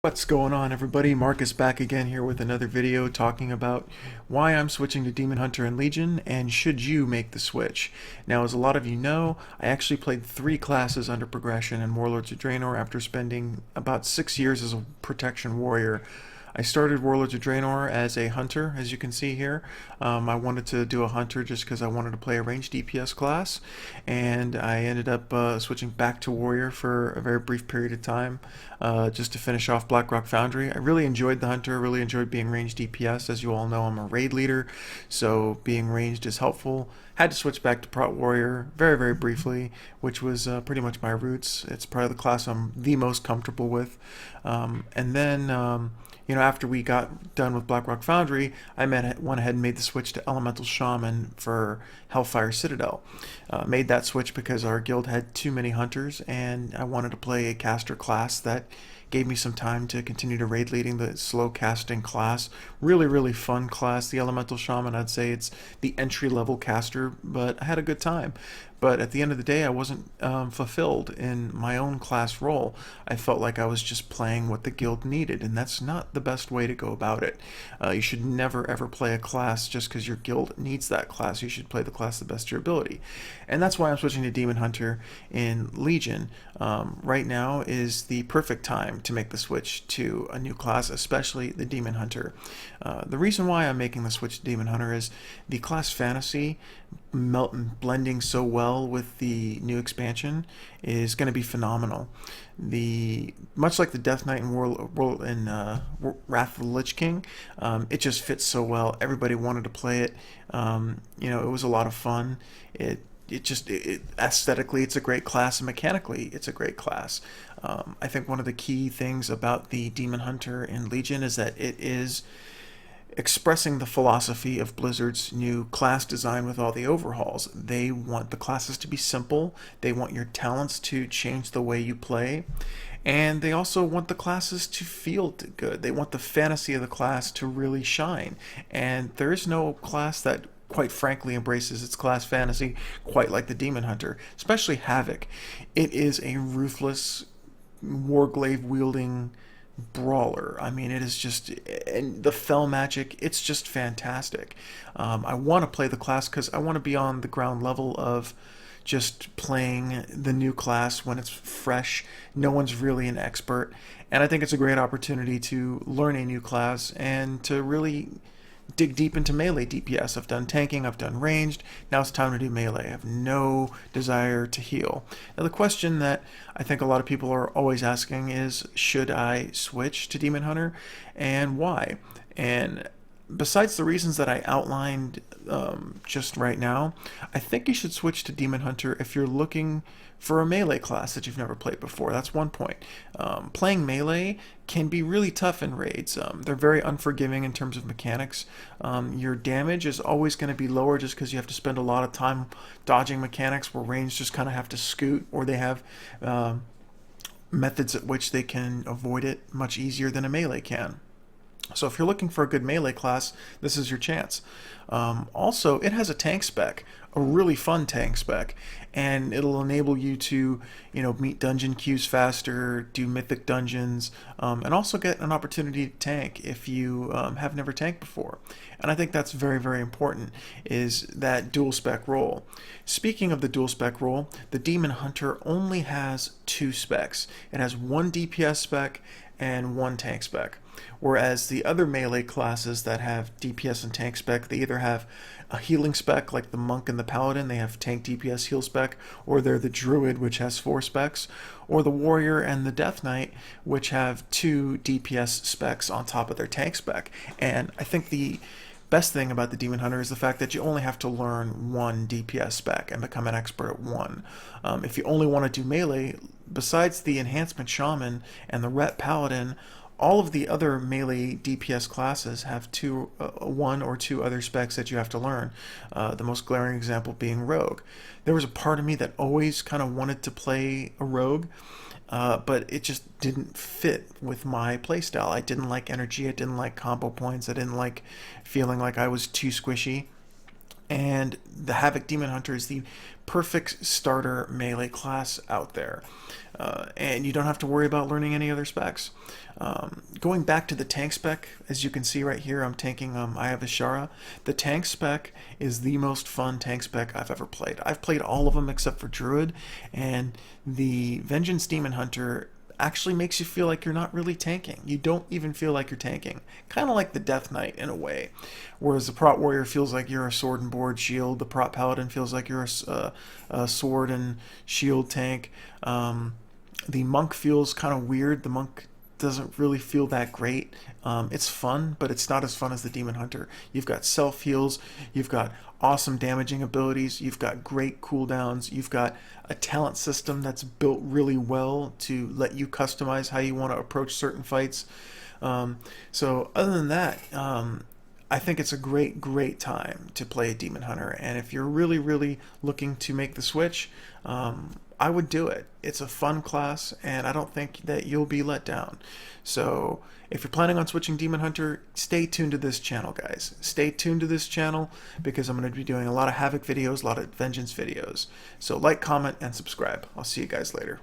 What's going on, everybody? Marcus back again here with another video talking about why I'm switching to Demon Hunter and Legion and should you make the switch. Now, as a lot of you know, I actually played 3 classes under progression in Warlords of Draenor after spending about 6 years as a protection warrior. I started Warlords of Draenor as a hunter, as you can see here. I wanted to do a hunter just because I wanted to play a ranged DPS class, and I ended up switching back to warrior for a very brief period of time, just to finish off Blackrock Foundry. I really enjoyed the hunter, really enjoyed being ranged DPS. As you all know, I'm a raid leader, so being ranged is helpful. Had to switch back to Prot Warrior very, very briefly, which was pretty much my roots. It's probably the class I'm the most comfortable with. And then after we got done with Blackrock Foundry, I went ahead and made the switch to Elemental Shaman for Hellfire Citadel. Made that switch because our guild had too many hunters, and I wanted to play a caster class that gave me some time to continue to raid leading the slow casting class. Really, really fun class. The Elemental Shaman, I'd say it's the entry level caster, but I had a good time. But at the end of the day, I wasn't fulfilled in my own class role. I felt like I was just playing what the guild needed, and that's not the best way to go about it. You should never ever play a class just because your guild needs that class. You should play the class to the best of your ability. And that's why I'm switching to Demon Hunter in Legion. Right now is the perfect time to make the switch to a new class, especially the Demon Hunter. The reason why I'm making the switch to Demon Hunter is the class fantasy blending so well with the new expansion is going to be phenomenal. Much like the Death Knight and Wrath of the Lich King, it just fits so well. Everybody wanted to play it. It was a lot of fun. Aesthetically, it's a great class, and mechanically, it's a great class. I think one of the key things about the Demon Hunter in Legion is that it is expressing the philosophy of Blizzard's new class design with all the overhauls. They want the classes to be simple, they want your talents to change the way you play, and they also want the classes to feel good. They want the fantasy of the class to really shine, and there is no class that quite frankly embraces its class fantasy quite like the Demon Hunter, especially Havoc. It is a ruthless, warglaive wielding brawler. I mean, it is just, and the fell magic, it's just fantastic. I want to play the class because I want to be on the ground level of just playing the new class when it's fresh. No one's really an expert, and I think it's a great opportunity to learn a new class and to really dig deep into melee DPS. I've done tanking, I've done ranged, now it's time to do melee. I have no desire to heal. Now the question that I think a lot of people are always asking is, should I switch to Demon Hunter, and why? And besides the reasons that I outlined just right now, I think you should switch to Demon Hunter if you're looking for a melee class that you've never played before. That's one point. Playing melee can be really tough in raids. They're very unforgiving in terms of mechanics. Your damage is always going to be lower just because you have to spend a lot of time dodging mechanics, where ranged just kind of have to scoot, or they have methods at which they can avoid it much easier than a melee can. So if you're looking for a good melee class, this is your chance. Also, it has a tank spec, a really fun tank spec, and it'll enable you to, meet dungeon queues faster, do mythic dungeons, and also get an opportunity to tank if you have never tanked before. And I think that's very, very important, is that dual spec role. Speaking of the dual spec role, the Demon Hunter only has 2 specs. It has 1 DPS spec and 1 tank spec. Whereas the other melee classes that have DPS and tank spec, they either have a healing spec like the Monk and the Paladin, they have tank DPS heal spec, or they're the Druid, which has 4 specs, or the Warrior and the Death Knight, which have 2 DPS specs on top of their tank spec. And I think the best thing about the Demon Hunter is the fact that you only have to learn 1 DPS spec and become an expert at 1. If you only want to do melee, besides the Enhancement Shaman and the Ret Paladin, all of the other melee DPS classes have 1 or 2 other specs that you have to learn. The most glaring example being Rogue. There was a part of me that always kind of wanted to play a Rogue, but it just didn't fit with my playstyle. I didn't like energy, I didn't like combo points, I didn't like feeling like I was too squishy. And the Havoc Demon Hunter is the perfect starter melee class out there. and you don't have to worry about learning any other specs. Going back to the tank spec, as you can see right here, I'm tanking US-Sargeras. The tank spec is the most fun tank spec I've ever played. I've played all of them except for Druid, and the Vengeance Demon Hunter actually makes you feel like you're not really tanking. You don't even feel like you're tanking. Kind of like the Death Knight in a way. Whereas the Prot Warrior feels like you're a sword and board shield. The Prot Paladin feels like you're a sword and shield tank. The Monk feels kind of weird. The Monk doesn't really feel that great. It's fun, but it's not as fun as the Demon Hunter. You've got self heals, you've got awesome damaging abilities, you've got great cooldowns, you've got a talent system that's built really well to let you customize how you want to approach certain fights. So other than that, I think it's a great time to play a Demon Hunter, and if you're really looking to make the switch, I would do it. It's a fun class, and I don't think that you'll be let down. So if you're planning on switching Demon Hunter, stay tuned to this channel, guys. Stay tuned to this channel because I'm going to be doing a lot of Havoc videos, a lot of Vengeance videos. So like, comment, and subscribe. I'll see you guys later.